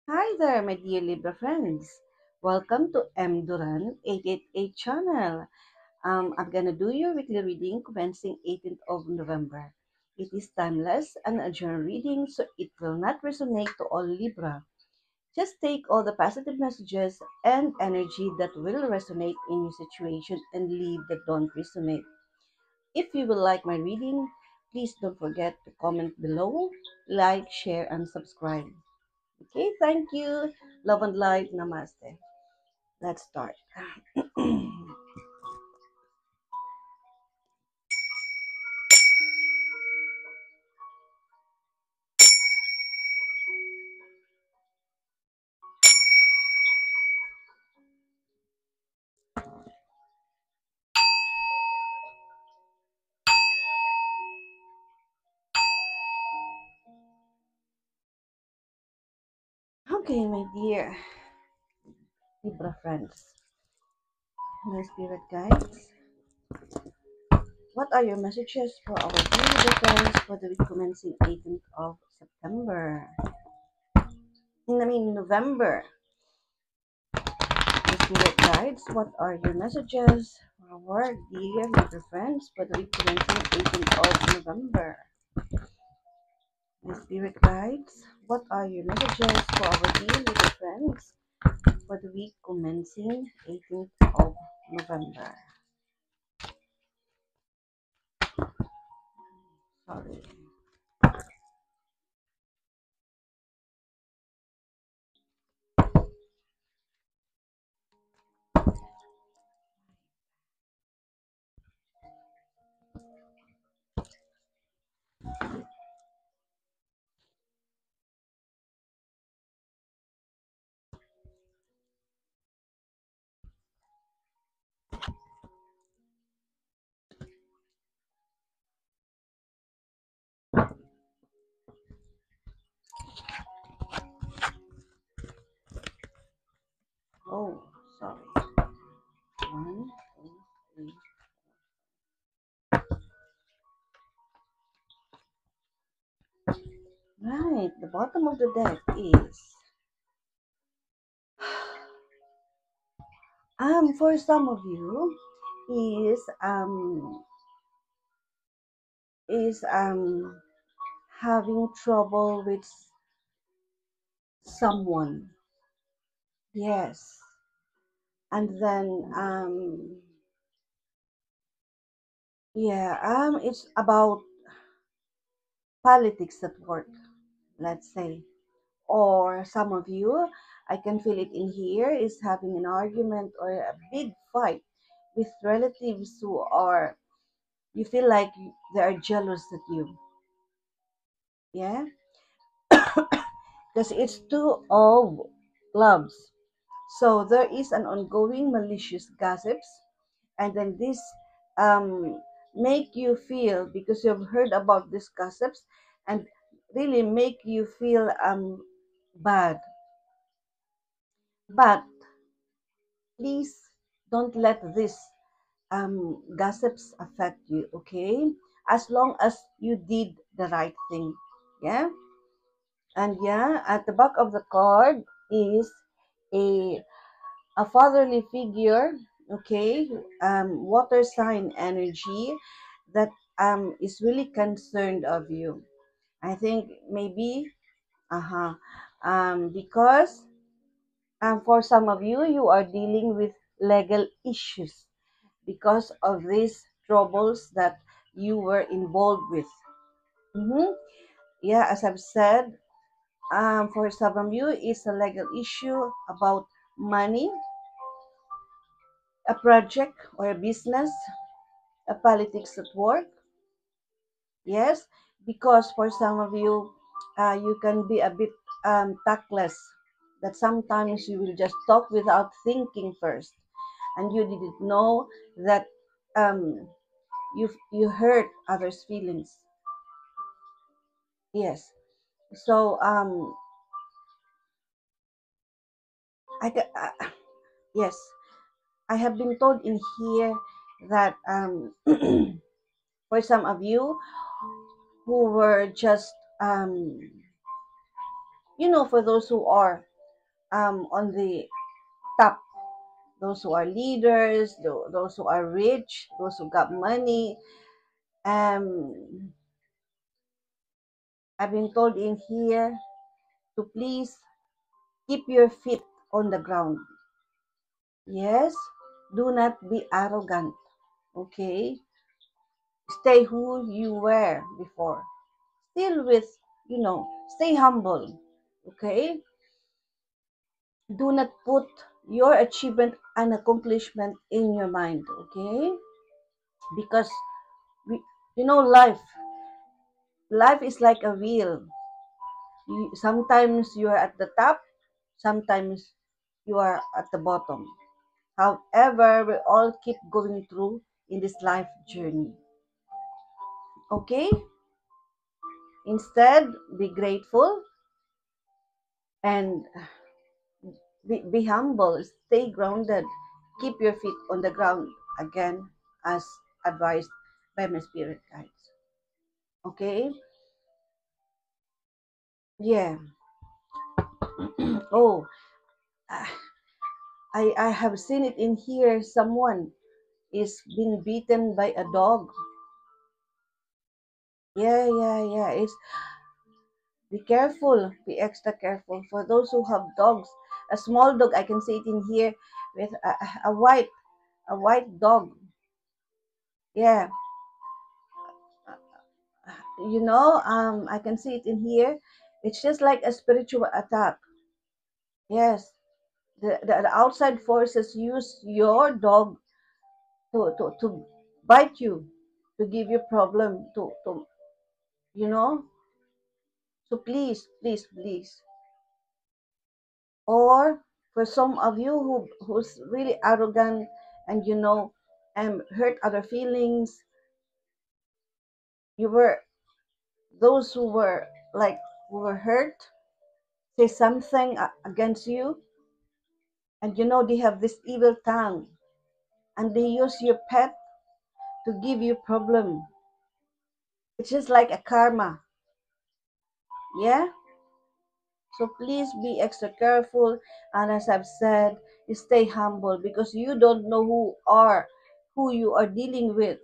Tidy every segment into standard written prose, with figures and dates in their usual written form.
Hi there, my dear Libra friends. Welcome to M. Duran 888 channel. I'm gonna do your weekly reading commencing 18th of November. It is timeless and a general reading, so it will not resonate to all Libra. Just take all the positive messages and energy that will resonate in your situation and leave that don't resonate. If you will like my reading, please don't forget to comment below, like, share, and subscribe. Okay, thank you. Love and light. Namaste. Let's start. Okay, my dear Libra friends, my spirit guides, what are your messages for our dear Libra friends for the week commencing 18th of September? November. My spirit guides, what are your messages for our dear Libra friends for the week commencing 18th of November? My spirit guides, what are your messages for our dear Libra friends for the week commencing 18th of November? Sorry. Oh, sorry. One, two, three. Right, the bottom of the deck is for some of you is having trouble with someone. Yes. And then yeah, it's about politics at work, let's say. Or some of you, I can feel it in here, is having an argument or a big fight with relatives who are, you feel like they are jealous at you. Yeah? Because it's two of clubs. So there is an ongoing malicious gossips, and then this um, make you feel, because you've heard about these gossips, and really make you feel bad. But please don't let this gossips affect you, okay? As long as you did the right thing. Yeah? And yeah, at the back of the card is a a fatherly figure, okay? Water sign energy that is really concerned of you. I think maybe because for some of you, you are dealing with legal issues because of these troubles that you were involved with. Mm-hmm. Yeah, as I've said, for some of you, it's a legal issue about money, a project or a business, a politics at work. Yes, because for some of you, you can be a bit tactless. That sometimes you will just talk without thinking first, and you didn't know that um, you hurt others' feelings. Yes. So I ca- yes, I have been told in here that for some of you who were just for those who are on the top, those who are leaders, those who are rich, those who got money. um I've been told in here to please keep your feet on the ground. Yes, do not be arrogant. Okay, stay who you were before. Still with, stay humble. Okay, do not put your achievement and accomplishment in your mind. Okay, because we, life is like a wheel. Sometimes you are at the top, sometimes you are at the bottom. However, we all keep going through in this life journey. Okay, instead be grateful and be humble, stay grounded, keep your feet on the ground, again, as advised by my spirit guides. Okay, yeah. Oh, I have seen it in here. Someone is being beaten by a dog. Yeah, yeah, yeah. It's Be careful, be extra careful for those who have dogs. A small dog, I can see it in here with a white dog. Yeah, I can see it in here. It's just like a spiritual attack. Yes, the outside forces use your dog to bite you, to give you problem, you know. So please, please, please. Or for some of you who's really arrogant and and hurt other feelings, you were those who were like who were hurt, say something against you, and they have this evil tongue, and they use your pet to give you problem. It's just like a karma. Yeah, so please be extra careful, and as I've said, stay humble, because you don't know who you are dealing with.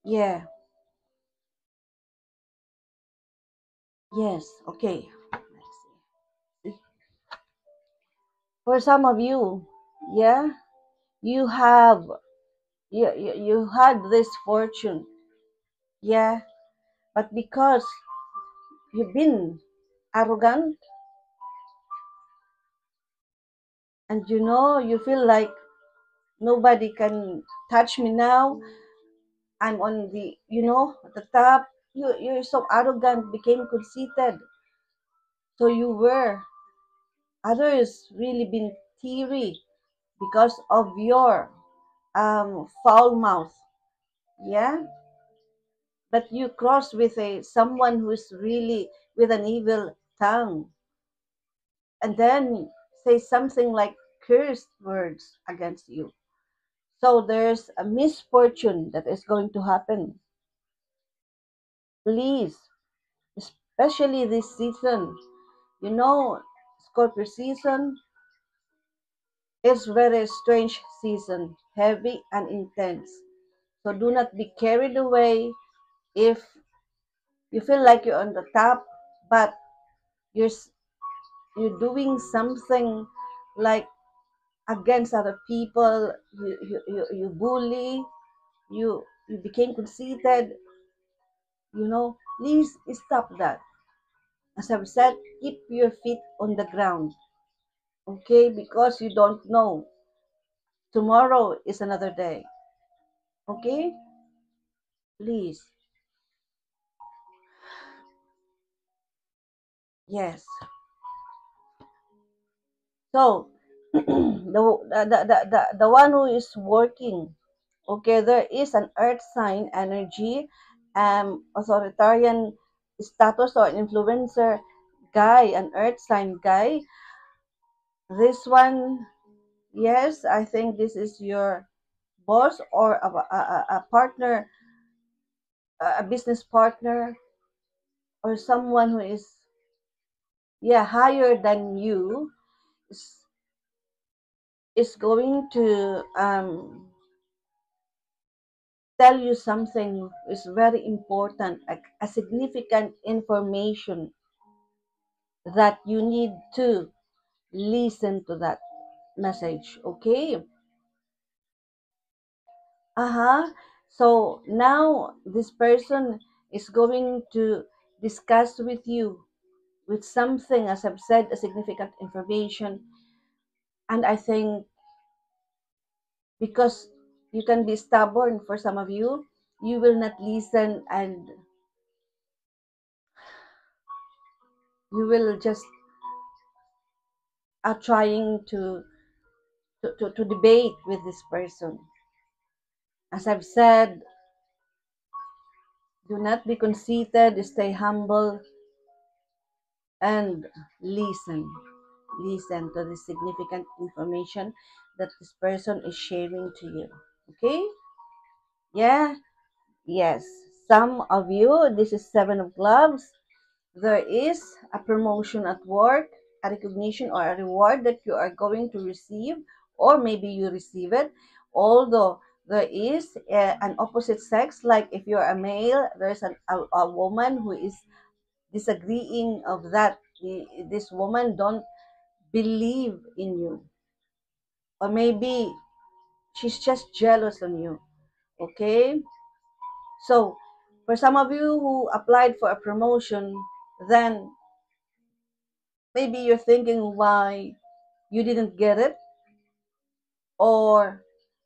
Yeah. Yes, okay. Let's see. For some of you, yeah, you have you had this fortune, yeah, but because you've been arrogant, and you feel like nobody can touch me now. I'm on the top. You're so arrogant, became conceited. So you were. Others really been teary because of your foul mouth. Yeah, but you cross with a someone who's really with an evil tongue, and then say something like cursed words against you. So there's a misfortune that is going to happen. Please, especially this season, you know Scorpio season is very strange season, heavy and intense. So do not be carried away if you feel like you're on the top, but you're you're doing something like against other people. You bully, you became conceited. Please stop that. As I've said, keep your feet on the ground. Okay, because you don't know, tomorrow is another day. Okay, please. Yes. So the one who is working. Okay, there is an earth sign energy, authoritarian status or influencer guy, an earth sign guy. This one, yes, I think this is your boss or a partner, a business partner, or someone who is yeah, higher than you is, is going to tell you something is very important, a significant information that you need to listen to that message. Okay. Uh-huh. So now this person is going to discuss with you with something, as I've said, a significant information. And I think because you can be stubborn for some of you, you will not listen and you will just are trying to debate with this person. As I've said, do not be conceited, stay humble, and listen. Listen to the significant information that this person is sharing to you. Okay? Yeah? Yes. Some of you, this is Seven of Gloves. There is a promotion at work, a recognition or a reward that you are going to receive, or maybe you receive it. Although there is an opposite sex, like if you're a male, there's a woman who is disagreeing of that. This woman don't believe in you, or maybe she's just jealous on you. Okay, so for some of you who applied for a promotion, then maybe you're thinking why you didn't get it, or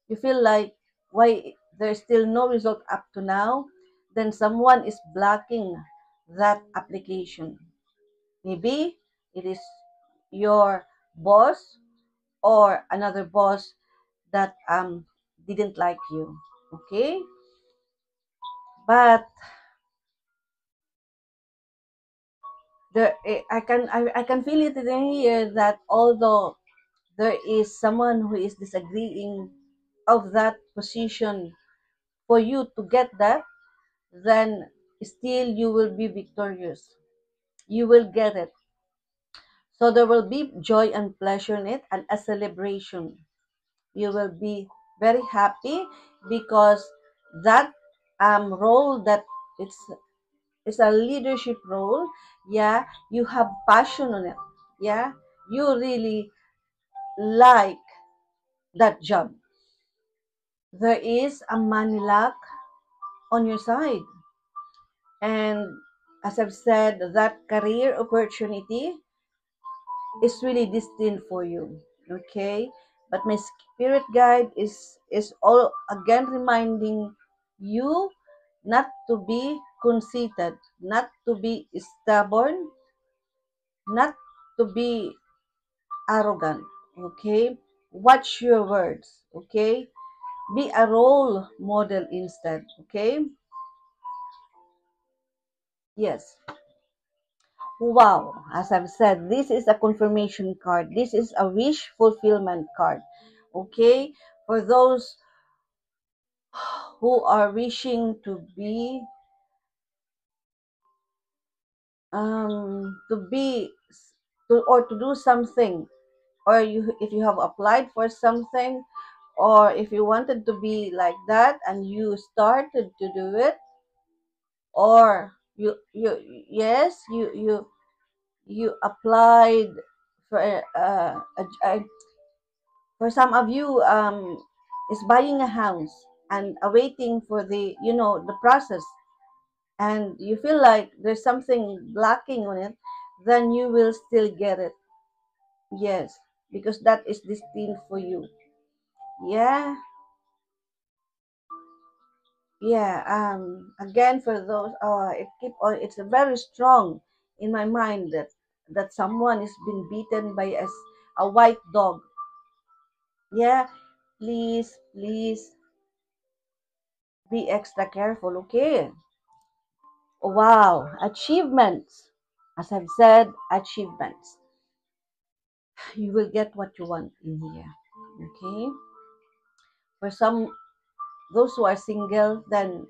you feel like why there's still no result up to now. Then someone is blocking that application. Maybe it is your boss or another boss that didn't like you. Okay, but I can feel it in here that although there is someone who is disagreeing of that position for you to get that, then still you will be victorious. You will get it. So there will be joy and pleasure in it and a celebration. You will be very happy because that role that it's it's a leadership role. Yeah, you have passion on it. Yeah, you really like that job. There is a money luck on your side. And as I've said, that career opportunity is really destined for you. Okay? But my spirit guide is all again reminding you not to be conceited, not to be stubborn, not to be arrogant. Okay? Watch your words. Okay? Be a role model instead. Okay? Yes. Wow, as I've said, this is a confirmation card. This is a wish fulfillment card. Okay, for those who are wishing to be to or to do something, or you if you have applied for something, or if you wanted to be like that and you started to do it, or you yes you applied for for some of you is buying a house and awaiting for the the process, and you feel like there's something blocking on it, then you will still get it. Yes, because that is destined for you. Yeah, yeah. Again, for those it's very strong in my mind that someone is been beaten by a white dog. Yeah, please be extra careful. Okay. Wow, achievements. As I've said, achievements. You will get what you want in here. Okay? For some, those who are single, then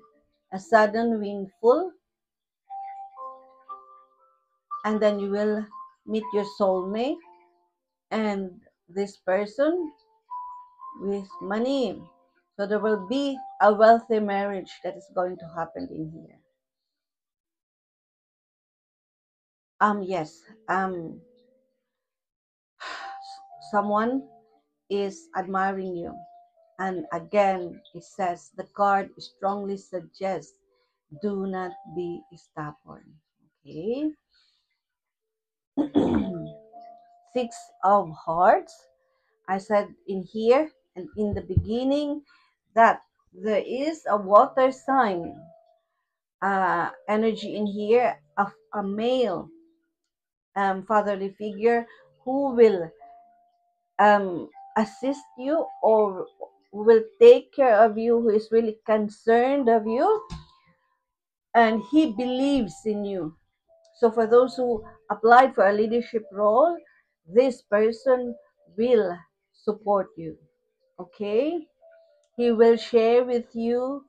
a sudden windfall, and then meet your soulmate, and this person with money. So there will be a wealthy marriage that is going to happen in here. Yes. Someone is admiring you. And again, it says the card strongly suggests do not be stubborn. Okay. Six of Hearts. I said in here and in the beginning that there is a water sign energy in here of a male fatherly figure who will assist you or will take care of you, who is really concerned of you, and he believes in you. So for those who applied for a leadership role, this person will support you. Okay, he will share with you.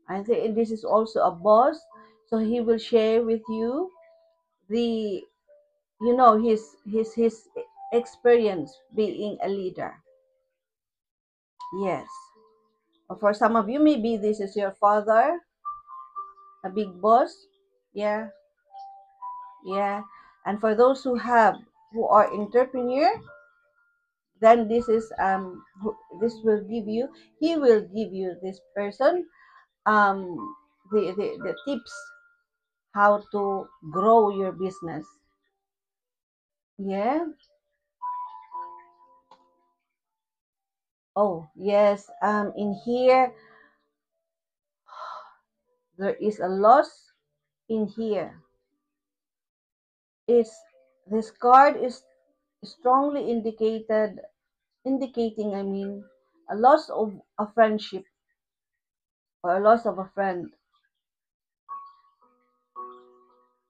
I think this is also a boss, so he will share with you the his experience being a leader. Yes. For some of you, maybe this is your father, a big boss. Yeah, yeah. And for those who are entrepreneur, then this will give you, he will give you, this person, the tips how to grow your business. Yeah. Oh yes. In here there is a loss in here. It's this card is strongly indicating, I mean, a loss of a friendship or a loss of a friend.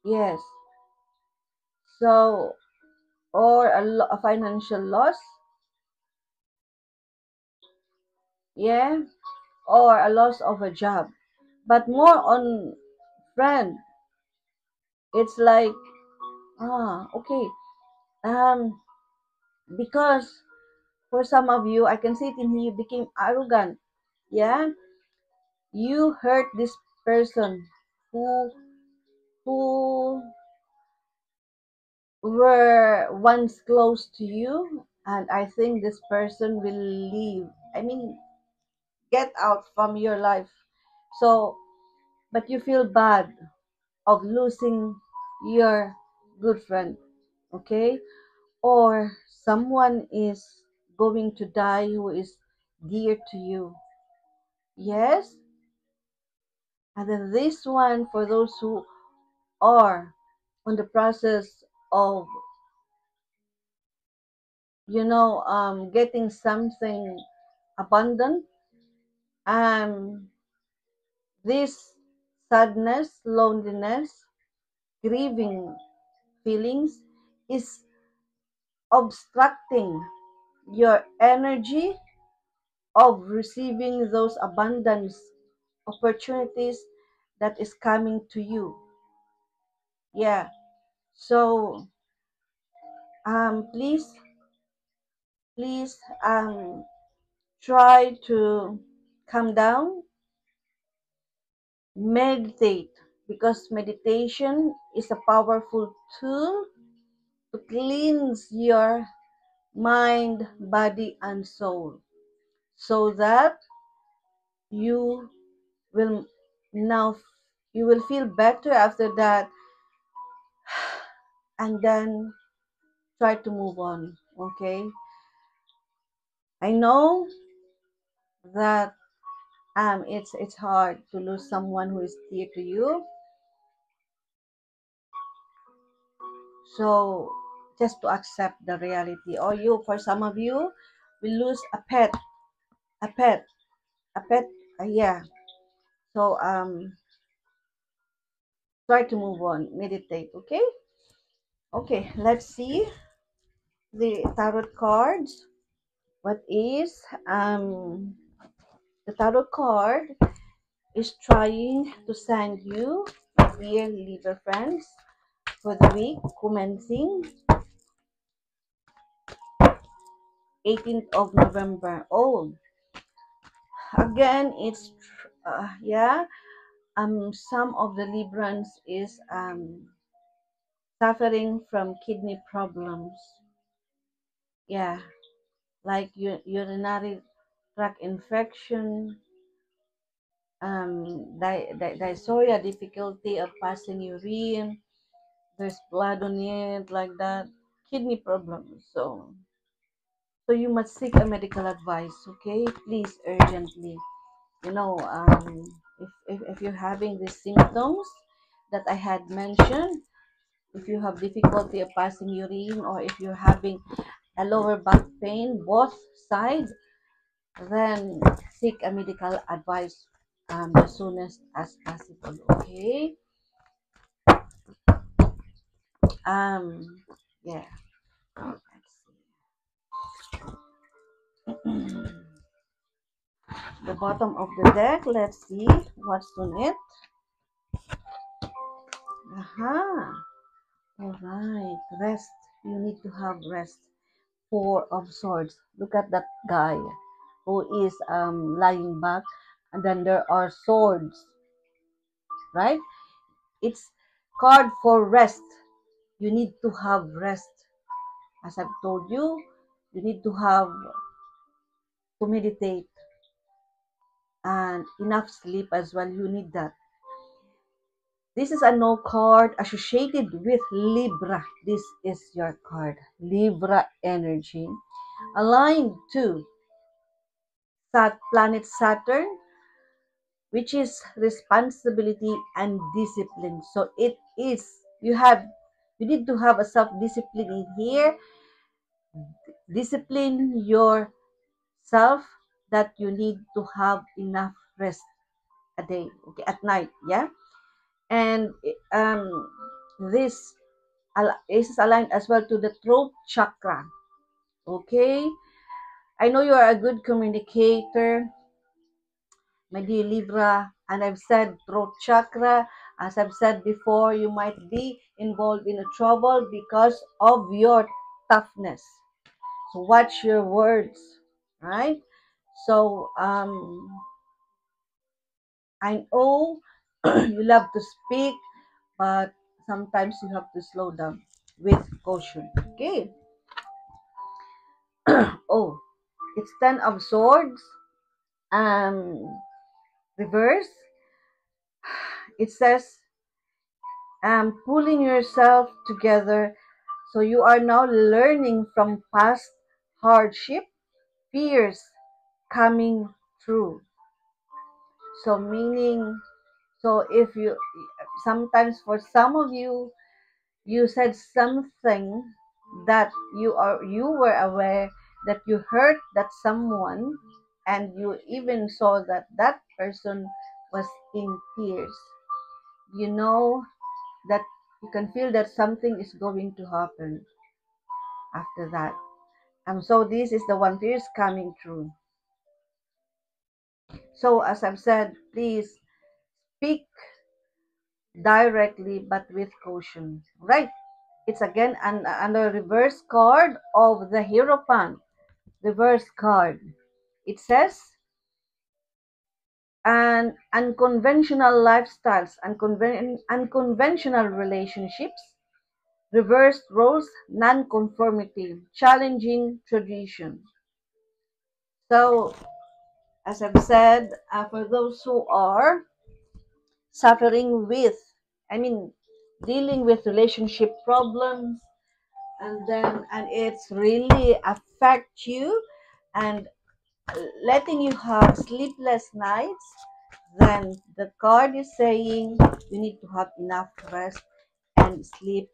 Yes. So, or a financial loss. Yeah. Or a loss of a job. But more on friend. It's like, okay. Um, because for some of you, I can see it in here, you became arrogant. Yeah. You hurt this person who were once close to you, and I think this person will leave. I mean, get out from your life. So, but you feel bad of losing your good friend, okay? Or someone is going to die who is dear to you. Yes? And then this one, for those who are on the process of getting something abundant, and this sadness, loneliness, grieving feelings is obstructing your energy of receiving those abundance opportunities that is coming to you. Yeah. So please, please, try to calm down, meditate, because meditation is a powerful tool to cleanse your mind, body, and soul, so that you will now you will feel better after that, and then try to move on. Okay, I know that it's hard to lose someone who is dear to you. So just to accept the reality, or you, for some of you, will lose a pet, a pet. Yeah. So try to move on, meditate. Okay. Okay. Let's see the tarot cards. What is the tarot card is trying to send you, dear Libra friends, for the week commencing 18th of November. Oh, again, it's yeah. Some of the Librans is suffering from kidney problems. Yeah, like urinary tract infection, dysuria, difficulty of passing urine. There's blood on it, like that. Kidney problems. So you must seek a medical advice. Okay, please urgently. You know, if you're having these symptoms that I had mentioned, if you have difficulty of passing urine, or if you're having a lower back pain, both sides, then seek a medical advice as soonest as possible. Okay. Um. Yeah. Let's see. The bottom of the deck. Let's see what's on it. Aha. All right. Rest. You need to have rest. Four of Swords. Look at that guy who is lying back, and then there are swords, right? It's card for rest. You need to have rest. As I've told you, you need to have to meditate and enough sleep as well. You need that. This is a no card associated with Libra. This is your card. Libra energy. Aligned to planet Saturn, which is responsibility and discipline. So it is, you need to have a self-discipline in here. Discipline yourself that you need to have enough rest a day, okay, at night, yeah. And this is aligned as well to the throat chakra. Okay, I know you are a good communicator, my dear Libra, and I've said throat chakra. As I've said before, you might be involved in a trouble because of your toughness. So watch your words, right? So I know you love to speak, but sometimes you have to slow down with caution. Okay. Oh, it's Ten of Swords. Reverse. It says pulling yourself together. So you are now learning from past hardship, fears coming through. So meaning, so if you, sometimes for some of you, you said something that you were aware that you hurt that someone, and you even saw that that person was in tears. You know that you can feel that something is going to happen after that. So this is the one fears coming true. So as I've said, please speak directly but with caution. Right? It's again another reverse card of the Hierophant. Reverse card. It says, and unconventional lifestyles, unconventional relationships, reversed roles, non-conformity, challenging tradition. So, as I've said, for those who are suffering with, I mean, dealing with relationship problems, and it's really affect you and letting you have sleepless nights, then the card is saying you need to have enough rest and sleep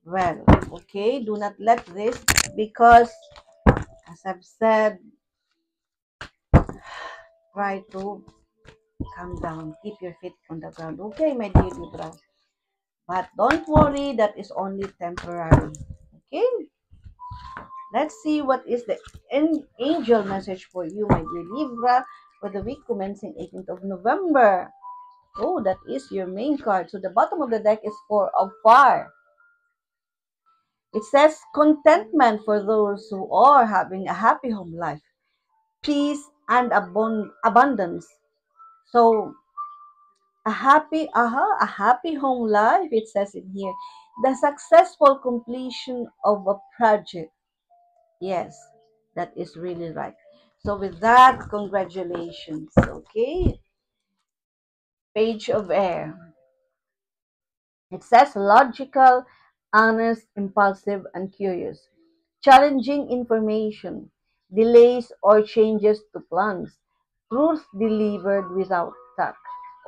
well. Okay, do not let this, because as I've said, try to calm down, keep your feet on the ground. Okay, my dear Libra, but don't worry, that is only temporary. Okay, let's see what is the angel message for you, my dear Libra, for the week commencing 18th of November. Oh, that is your main card. So the bottom of the deck is Four of Fire. It says contentment for those who are having a happy home life, peace and abundance. So a happy home life, it says in here, the successful completion of a project. Yes, that is really right. So with that, congratulations. Okay, page of air. It says logical, honest, impulsive, and curious. Challenging information, delays or changes to plans, truth delivered without tact.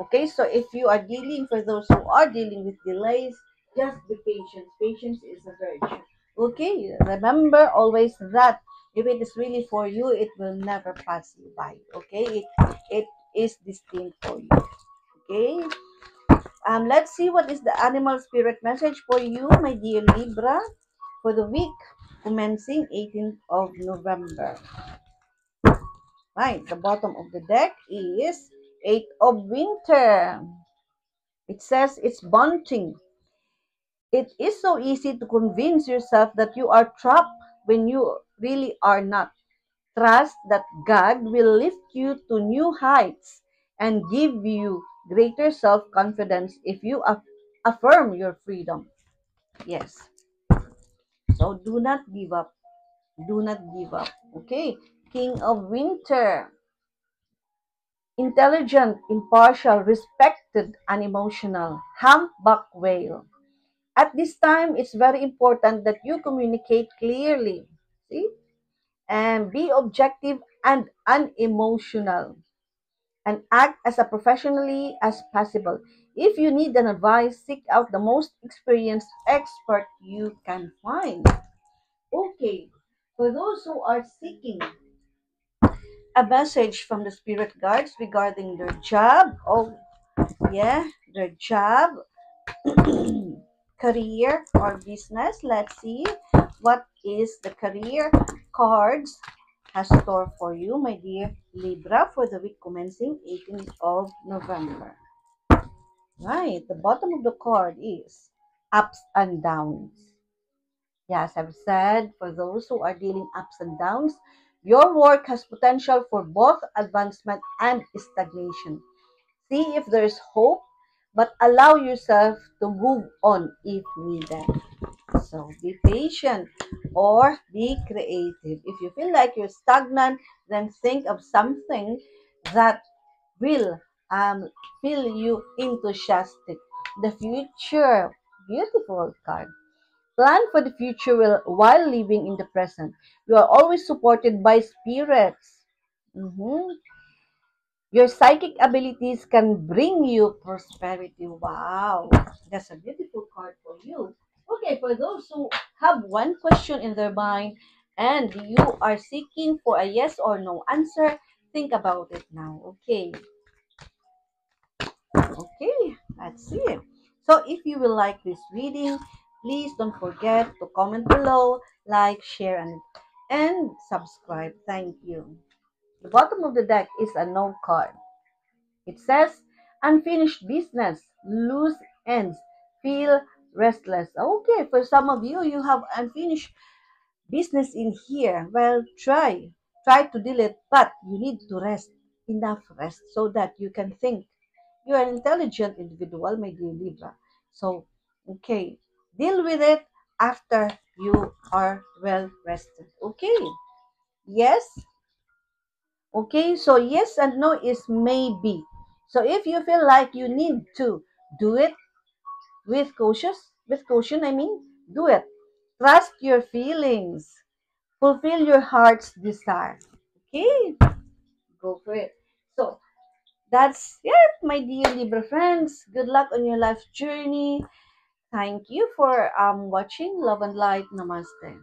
Okay, so if you are dealing, for those who are dealing with delays, just be patient. Patience is a virtue. Okay, remember always that if it is really for you, it will never pass you by. Okay, it is destined for you. Okay, let's see what is the animal spirit message for you, my dear Libra, for the week commencing 18th of November. Right, the bottom of the deck is Eight of Winter. It says it's bunting. It is so easy to convince yourself that you are trapped when you really are not. Trust that God will lift you to new heights and give you greater self-confidence if you affirm your freedom. Yes. So do not give up. Do not give up. Okay. King of Winter. Intelligent, impartial, respected, and emotional. Humpback whale. At this time, it's very important that you communicate clearly. See? And be objective and unemotional. And act as a professionally as possible. If you need an advice, seek out the most experienced expert you can find. Okay, for those who are seeking a message from the spirit guides regarding their job, oh yeah, their job, career or business, let's see what is the career cards has store for you, my dear Libra, for the week commencing 18th of November. Right, the bottom of the card is ups and downs. Yes, I've said, for those who are dealing ups and downs, your work has potential for both advancement and stagnation. See if there is hope, but allow yourself to move on if needed. So be patient or be creative. If you feel like you're stagnant, then think of something that will feel you enthusiastic. The future, beautiful card. Plan for the future while living in the present. You are always supported by spirits. Mhm. Your psychic abilities can bring you prosperity. Wow, that's a beautiful card for you. Okay, for those who have one question in their mind and you are seeking for a yes or no answer, think about it now. Okay, let's see. So if you will like this reading, please don't forget to comment below, like, share, and subscribe. Thank you. The bottom of the deck is a no card. It says, unfinished business, loose ends, feel restless. Okay, for some of you, you have unfinished business in here. Well, try to deal it, but you need to rest, enough rest, so that you can think. You are an intelligent individual, my dear Libra. So, okay, deal with it after you are well rested. Okay, yes. Okay, so yes and no is maybe. So if you feel like you need to do it with caution, I mean, do it. Trust your feelings. Fulfill your heart's desire. Okay, go for it. So that's it, my dear Libra friends. Good luck on your life journey. Thank you for watching. Love and light. Namaste.